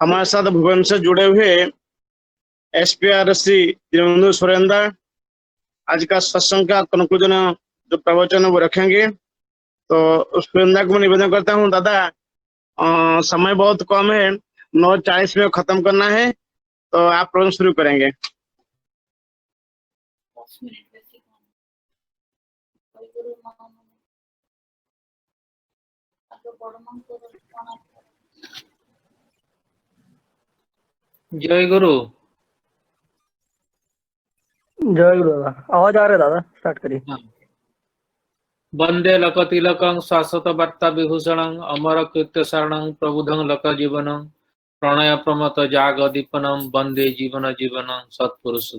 हमारे साथ भुवन से जुड़े हुए एसपीआर श्री दीनबंधु सुरेंद्र आज का सत्संग का कंक्लूजन जो प्रवचन वो रखेंगे। तो सुरेंद्र को मैं निवेदन करता हूँ, दादा समय बहुत कम है, 9:40 में खत्म करना है, तो आप प्रवचन शुरू करेंगे। जय गुरु। जय गुरु दादा। आवाज आ रहा है दादा, स्टार्ट करिए। वंदे लकतिलकं शाश्वत वार्ता विभूषणं अमर कीर्ति शरणं प्रबुधं लक जीवनं प्रणय प्रमत जाग दीपनं वंदे जीवन जीवनं सत्पुरुष।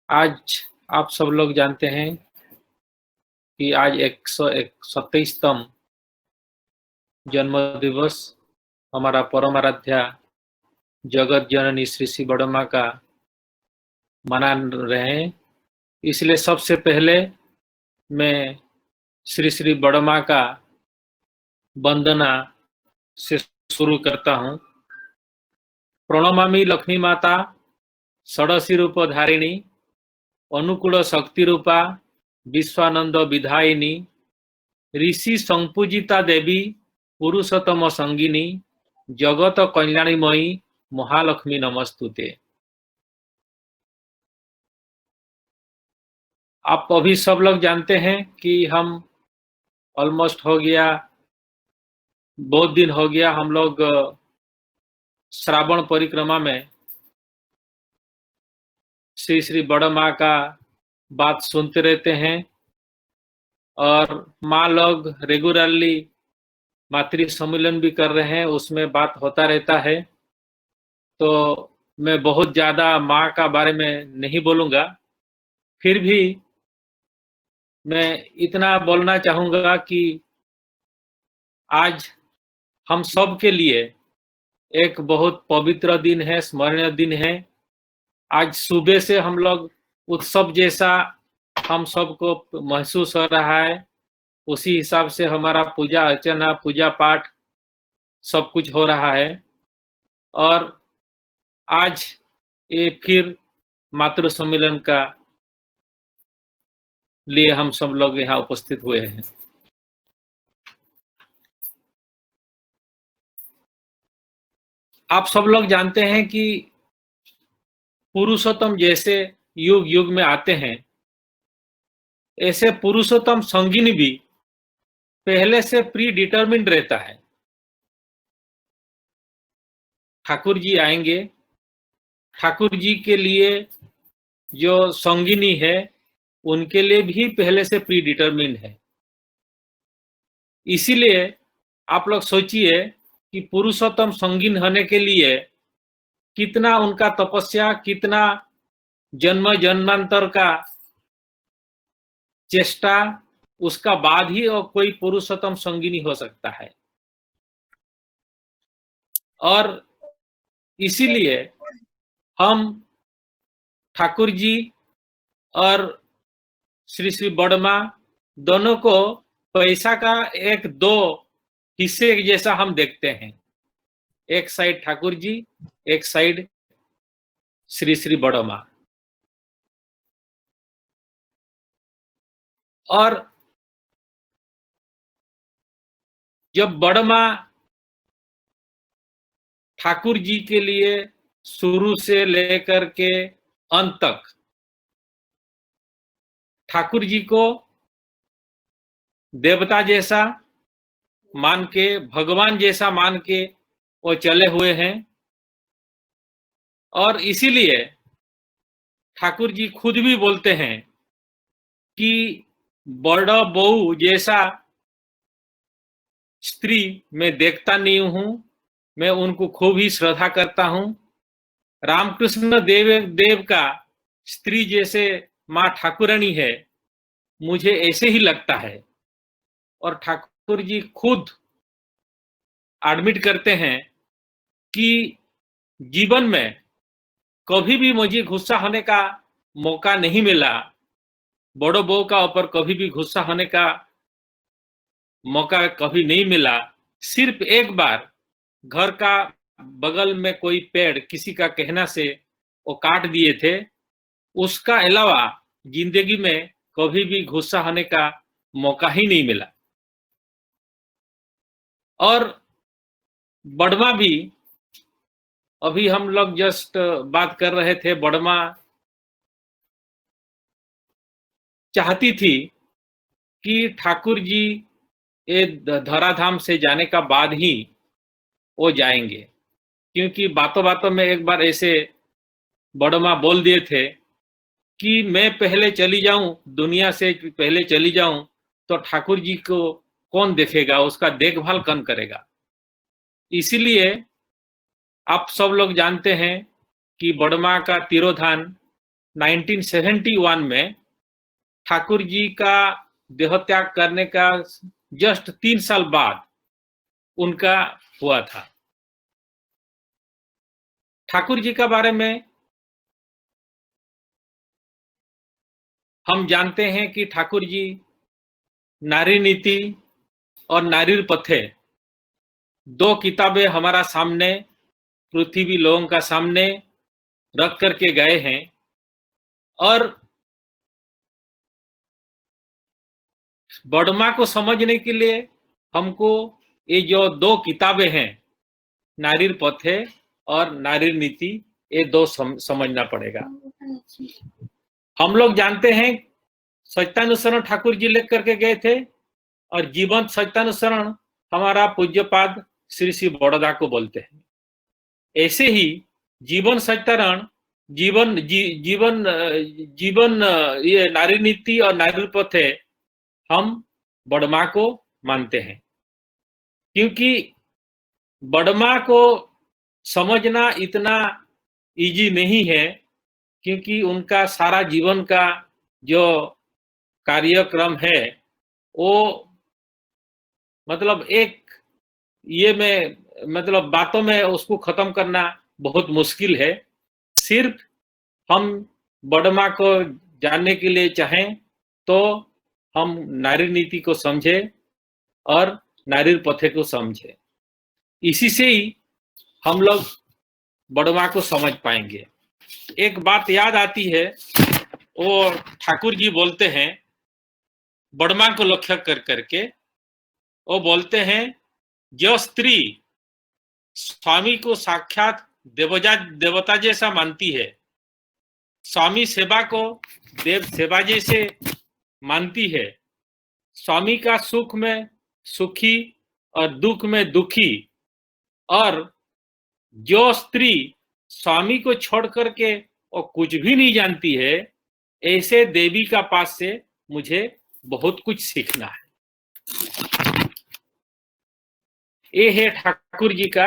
आज आप सब लोग जानते हैं कि आज 127तम जन्म दिवस हमारा परम आराध्या जगत जननी श्री श्री बड़ माँ का मना रहे हैं। इसलिए सबसे पहले मैं श्री श्री बड़ माँ का वंदना से शुरू करता हूँ। प्रणमामि लक्ष्मी माता षडसी रूप धारिणी अनुकूल शक्ति रूपा विश्वानंद विधायिनी ऋषि संपूजिता देवी पुरुषोत्तम संगिनी जगत कल्याणीमयी महालक्ष्मी नमस्तुते। आप अभी सब लोग जानते हैं कि हम ऑलमोस्ट हो गया, बहुत दिन हो गया हम लोग श्रावण परिक्रमा में श्री श्री बड़ माँ का बात सुनते रहते हैं और माँ लोग रेगुलरली मातृ सम्मेलन भी कर रहे हैं, उसमें बात होता रहता है। तो मैं बहुत ज़्यादा माँ का बारे में नहीं बोलूँगा, फिर भी मैं इतना बोलना चाहूँगा कि आज हम सब के लिए एक बहुत पवित्र दिन है, स्मरणीय दिन है। आज सुबह से हम लोग उत्सव जैसा हम सबको महसूस हो रहा है, उसी हिसाब से हमारा पूजा अर्चना पूजा पाठ सब कुछ हो रहा है। और आज ये फिर मातृ सम्मेलन का लिए हम सब लोग यहाँ उपस्थित हुए हैं। आप सब लोग जानते हैं कि पुरुषोत्तम जैसे युग युग में आते हैं, ऐसे पुरुषोत्तम संगिनी भी पहले से प्री डिटरमिन्ड रहता है। ठाकुर जी आएंगे, ठाकुर जी के लिए जो संगिनी है उनके लिए भी पहले से प्री डिटरमिन्ड है। इसीलिए आप लोग सोचिए कि पुरुषोत्तम संगीन होने के लिए कितना उनका तपस्या, कितना जन्म जन्मांतर का चेष्टा, उसका बाद ही और कोई पुरुषोत्तम संगिनी हो सकता है। और इसीलिए हम ठाकुर जी और श्री श्री बड़ माँ दोनों को पैसा का एक दो हिस्से जैसा हम देखते हैं। एक साइड ठाकुर जी, एक साइड श्री श्री बड़ माँ। और जब बड़ माँ ठाकुर जी के लिए शुरू से लेकर के अंत तक ठाकुर जी को देवता जैसा मान के, भगवान जैसा मान के वो चले हुए हैं। और इसीलिए ठाकुर जी खुद भी बोलते हैं कि बड़ा बहू जैसा स्त्री मैं देखता नहीं हूं, मैं उनको खूब ही श्रद्धा करता हूं। रामकृष्ण देव का स्त्री जैसे माँ ठाकुरानी है, मुझे ऐसे ही लगता है। और ठाकुर जी खुद एडमिट करते हैं कि जीवन में कभी भी मुझे गुस्सा होने का मौका नहीं मिला, बड़ो बहू का ऊपर कभी भी गुस्सा होने का मौका कभी नहीं मिला। सिर्फ एक बार घर का बगल में कोई पेड़ किसी का कहना से वो काट दिए थे, उसका अलावा जिंदगी में कभी भी गुस्सा होने का मौका ही नहीं मिला। और बड़मा भी, अभी हम लोग जस्ट बात कर रहे थे, बड़मा चाहती थी कि ठाकुर जी ये धराधाम से जाने का बाद ही वो जाएंगे, क्योंकि बातों बातों में एक बार ऐसे बड़मा बोल दिए थे कि मैं पहले चली जाऊं, दुनिया से पहले चली जाऊं तो ठाकुर जी को कौन देखेगा, उसका देखभाल कौन करेगा। इसीलिए आप सब लोग जानते हैं कि बड़मा का तिरोधान 1971 में ठाकुर जी का देहत्याग करने का जस्ट 3 साल बाद उनका हुआ था। ठाकुर जी के बारे में हम जानते हैं कि ठाकुर जी नारी नीति और नारी पथे 2 किताबें हमारा सामने, पृथ्वी लोगों का सामने रख करके गए हैं। और बड़मा को समझने के लिए हमको ये जो 2 किताबें हैं, नारी पथे और नारी नीति, ये 2 समझना पड़ेगा। हम लोग जानते हैं सत्यानुसरण ठाकुर जी लेकर करके गए थे, और जीवंत सत्यानुसरण हमारा पूज्यपाद श्री श्री बड़ौदा को बोलते हैं। ऐसे ही जीवन सत्यारण, जीवन ये नारी नीति और नारी पथे हम बड़मा को मानते हैं, क्योंकि बड़मा को समझना इतना इजी नहीं है, क्योंकि उनका सारा जीवन का जो कार्यक्रम है वो मतलब एक ये में मतलब बातों में उसको खत्म करना बहुत मुश्किल है। सिर्फ हम बड़मा को जानने के लिए चाहें तो हम नारी नीति को समझे और नारी पथे को समझे, इसी से ही हम लोग बड़मा को समझ पाएंगे। एक बात याद आती है, वो ठाकुर जी बोलते हैं बड़मा को लक्ष्य कर करके, वो बोलते हैं जो स्त्री स्वामी को साक्षात देवता जैसा मानती है, स्वामी सेवा को देव सेवा जैसे मानती है, स्वामी का सुख में सुखी और दुख में दुखी, और जो स्त्री स्वामी को छोड़ करके और कुछ भी नहीं जानती है, ऐसे देवी का पास से मुझे बहुत कुछ सीखना है। ये है ठाकुर जी का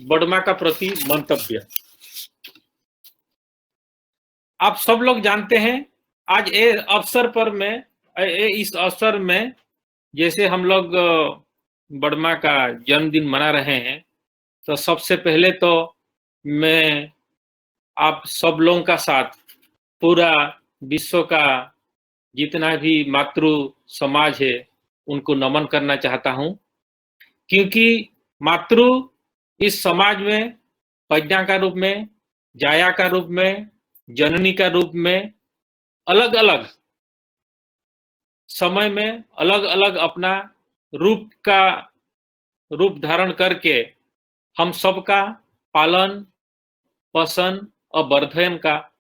बड़मा का प्रति मंतव्य। आप सब लोग जानते हैं आज इस अवसर में जैसे हम लोग बड़मा का जन्मदिन मना रहे हैं, तो सबसे पहले तो मैं आप सब लोगों का साथ पूरा विश्व का जितना भी मातृ समाज है उनको नमन करना चाहता हूं, क्योंकि मातृ इस समाज में प्रज्ञा का रूप में, जाया का रूप में, जननी का रूप में अलग अलग समय में अलग अलग अपना रूप धारण करके हम सबका पालन पोषण और वर्धन का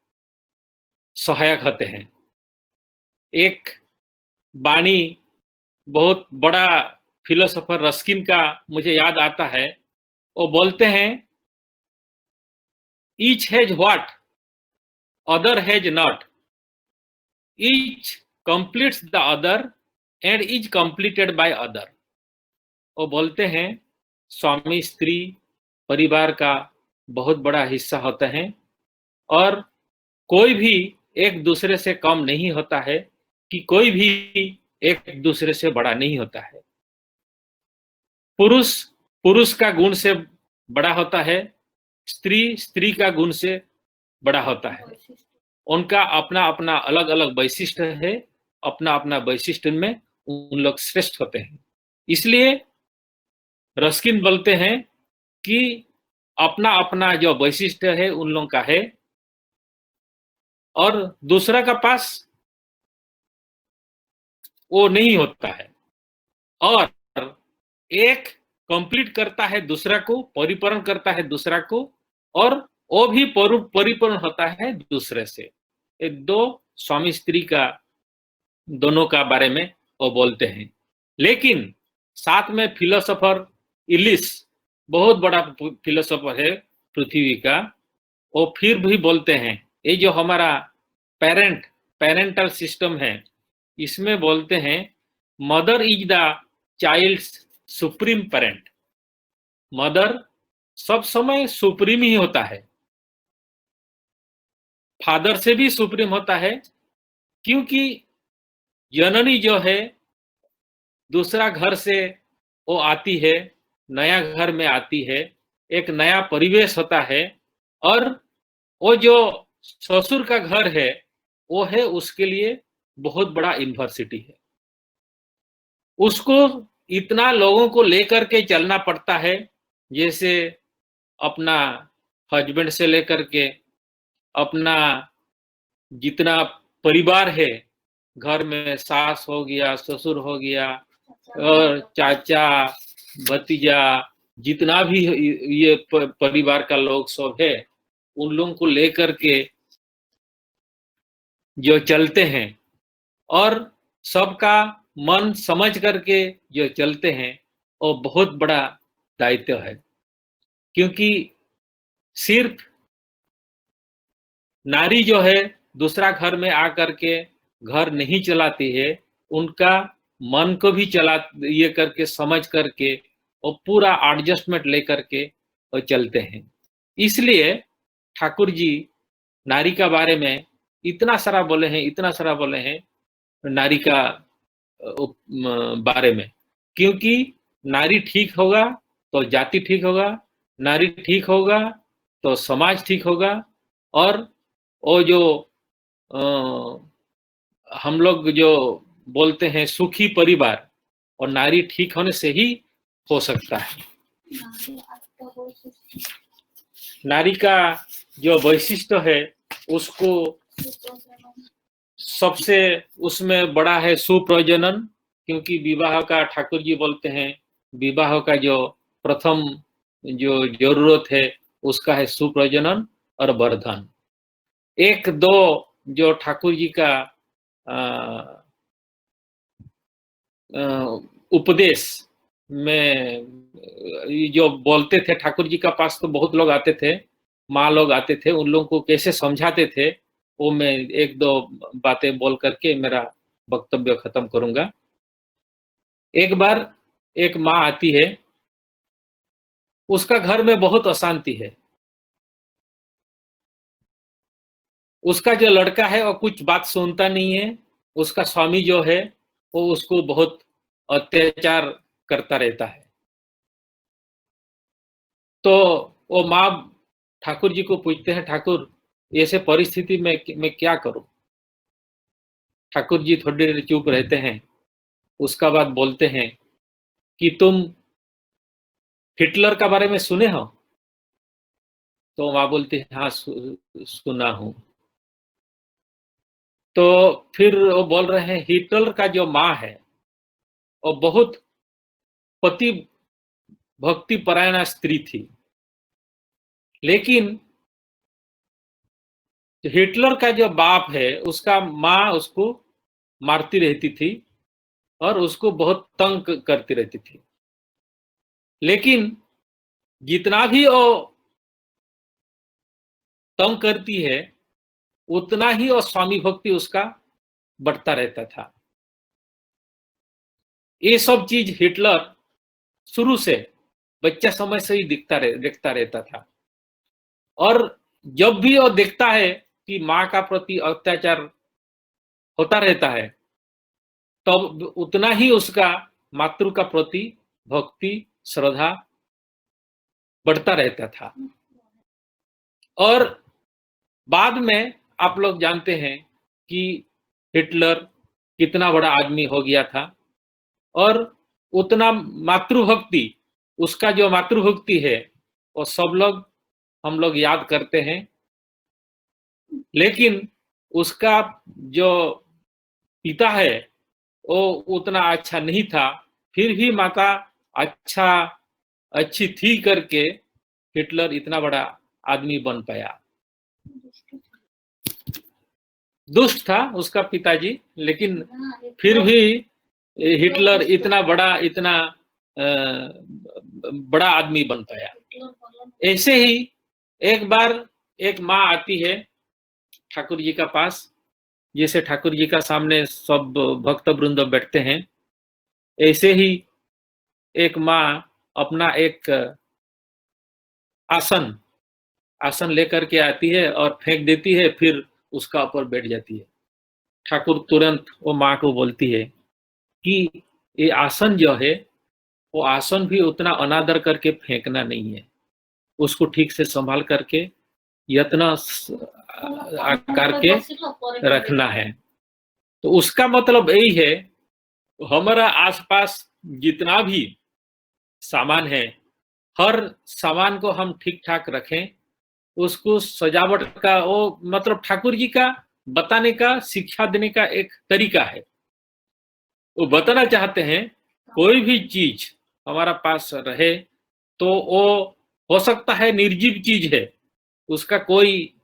सहायक होते हैं। एक वाणी बहुत बड़ा फिलोसोफर रस्किन का मुझे याद आता है, वो बोलते हैं each has what other has not, each completes the other and is completed by other. वो बोलते हैं स्वामी स्त्री परिवार का बहुत बड़ा हिस्सा होते हैं, और कोई भी एक दूसरे से कम नहीं होता है, कि कोई भी एक दूसरे से बड़ा नहीं होता है। पुरुष का गुण से बड़ा होता है, स्त्री का गुण से बड़ा होता है। उनका अपना अपना अलग अलग वैशिष्ट है, अपना अपना वैशिष्ट में उन लोग श्रेष्ठ होते हैं। इसलिए रस्किन बोलते हैं कि अपना अपना जो वैशिष्ट्य है उन लोगों का है और दूसरा का पास वो नहीं होता है, और एक कंप्लीट करता है दूसरा को, परिपूर्ण करता है दूसरा को, और वो भी परिपूर्ण होता है दूसरे से। ये दो स्वामी स्त्री का दोनों का बारे में वो बोलते हैं। लेकिन साथ में फिलोसोफर इलिस, बहुत बड़ा फिलोसोफर है पृथ्वी का, वो फिर भी बोलते हैं ये जो हमारा पेरेंटल सिस्टम है, इसमें बोलते हैं mother is the child's supreme parent. Mother सब समय सुप्रीम ही होता है, फादर से भी सुप्रीम होता है, क्योंकि जननी जो है दूसरा घर से वो आती है, नया घर में आती है, एक नया परिवेश होता है, और वो जो ससुर का घर है वो है उसके लिए बहुत बड़ा यूनिवर्सिटी है। उसको इतना लोगों को लेकर के चलना पड़ता है, जैसे अपना हस्बैंड से लेकर के अपना जितना परिवार है, घर में सास हो गया, ससुर हो गया, और चाचा, भतीजा, जितना भी ये परिवार का लोग सब है, उन लोगों को लेकर के जो चलते हैं और सबका मन समझ करके जो चलते हैं, वो बहुत बड़ा दायित्व है। क्योंकि सिर्फ नारी जो है दूसरा घर में आकर के घर नहीं चलाती है, उनका मन को भी चला ये करके समझ करके और पूरा एडजस्टमेंट लेकर के वो चलते हैं। इसलिए ठाकुर जी नारी का बारे में इतना सारा बोले हैं, इतना सारा बोले हैं नारी का बारे में, क्योंकि नारी ठीक होगा तो जाति ठीक होगा, नारी ठीक होगा तो समाज ठीक होगा, और वो जो हम लोग जो बोलते हैं सुखी परिवार, और नारी ठीक होने से ही हो सकता है। नारी का जो वैशिष्ट्य है उसको सबसे उसमें बड़ा है सुप्रजनन, क्योंकि विवाह का ठाकुर जी बोलते हैं विवाह का जो प्रथम जो जरूरत है उसका है सुप्रजनन और वर्धन। एक दो जो ठाकुर जी का उपदेश में जो बोलते थे, ठाकुर जी का पास तो बहुत लोग आते थे, माँ लोग आते थे, उन लोगों को कैसे समझाते थे वो मैं एक दो बातें बोल करके मेरा वक्तव्य खत्म करूंगा। एक बार एक माँ आती है, उसका घर में बहुत अशांति है, उसका जो लड़का है वो कुछ बात सुनता नहीं है, उसका स्वामी जो है वो उसको बहुत अत्याचार करता रहता है। तो वो माँ ठाकुर जी को पूछते हैं, ठाकुर ऐसे परिस्थिति में मैं क्या करूं? ठाकुर जी थोड़ी देर चुप रहते हैं, उसका बाद बोलते हैं कि तुम हिटलर का बारे में सुने हो? तो माँ बोलती है हाँ सुना हूं। तो फिर वो बोल रहे हैं हिटलर का जो माँ है वो बहुत पति भक्ति परायणा स्त्री थी, लेकिन हिटलर का जो बाप है उसका माँ उसको मारती रहती थी और उसको बहुत तंग करती रहती थी। लेकिन जितना भी वो तंग करती है उतना ही वो स्वामी भक्ति उसका बढ़ता रहता था। ये सब चीज हिटलर शुरू से बच्चा समय से ही देखता रहता था, और जब भी वो देखता है कि माँ का प्रति अत्याचार होता रहता है तब तो उतना ही उसका मातृ का प्रति भक्ति श्रद्धा बढ़ता रहता था। और बाद में आप लोग जानते हैं कि हिटलर कितना बड़ा आदमी हो गया था, और उतना मातृभक्ति उसका जो मातृभक्ति है वो सब लोग हम लोग याद करते हैं, लेकिन उसका जो पिता है वो उतना अच्छा नहीं था, फिर भी माता अच्छी थी करके हिटलर इतना बड़ा आदमी बन पाया। दुष्ट था उसका पिताजी, लेकिन फिर भी हिटलर इतना बड़ा आदमी बन पाया। ऐसे ही एक बार एक माँ आती है ठाकुर जी का पास, जैसे ठाकुर जी का सामने सब भक्त वृंद बैठते हैं, ऐसे ही एक माँ अपना एक आसन लेकर के आती है और फेंक देती है, फिर उसका ऊपर बैठ जाती है। ठाकुर तुरंत वो माँ को बोलती है कि ये आसन जो है वो आसन भी उतना अनादर करके फेंकना नहीं है, उसको ठीक से संभाल करके यत्न करके रखना है। तो उसका मतलब यही है, हमारा आसपास जितना भी सामान है, हर सामान को हम ठीक ठाक रखें, उसको सजावट का वो मतलब ठाकुर जी का बताने का, शिक्षा देने का एक तरीका है। वो बताना चाहते हैं कोई भी चीज हमारा पास रहे तो वो हो सकता है निर्जीव चीज है, उसका कोई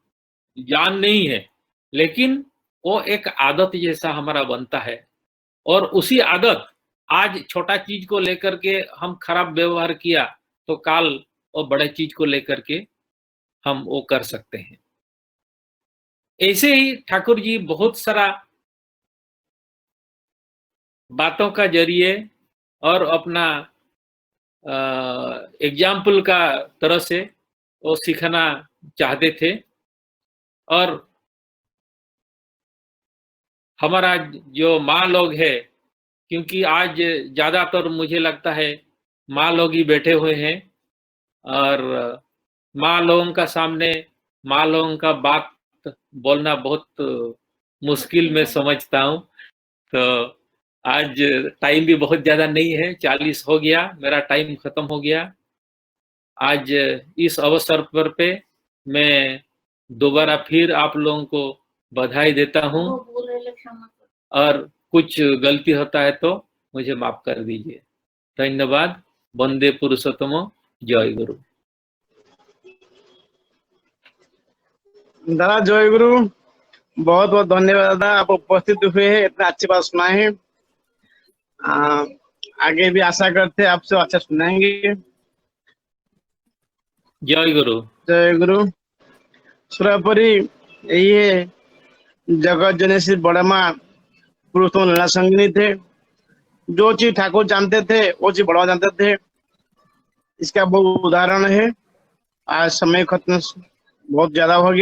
जान नहीं है, लेकिन वो एक आदत जैसा हमारा बनता है, और उसी आदत आज छोटा चीज को लेकर के हम खराब व्यवहार किया तो काल वो बड़े चीज को लेकर के हम वो कर सकते हैं। ऐसे ही ठाकुर जी बहुत सारा बातों का जरिए और अपना एग्जाम्पल का तरह से वो सिखाना चाहते थे। और हमारा जो माँ लोग है, क्योंकि आज ज्यादातर मुझे लगता है माँ लोग ही बैठे हुए हैं, और माँ लोगों का सामने माँ लोगों का बात बोलना बहुत मुश्किल मैं समझता हूँ। तो आज टाइम भी बहुत ज्यादा नहीं है, 40 हो गया, मेरा टाइम खत्म हो गया। आज इस अवसर पर पे मैं दोबारा फिर आप लोगों को बधाई देता हूँ, और कुछ गलती होता है तो मुझे माफ कर दीजिए। धन्यवाद। वंदे पुरुषोत्तम। जय गुरु। दादा जय गुरु, बहुत बहुत धन्यवाद दादा, आप उपस्थित हुए हैं, इतना अच्छी बात सुनाए हैं। आगे भी आशा करते हैं आपसे अच्छा सुनाएंगे। जय गुरु। जय गुरु। सुरापुरी यही है, जगत जननी श्री बड़ा माँ पुरुषोत्तम लीला संगिनी थे। जो चीज ठाकुर जानते थे वो चीज बड़ा जानते थे, इसका बहुत उदाहरण है। आज समय खत्म बहुत ज्यादा हो गया।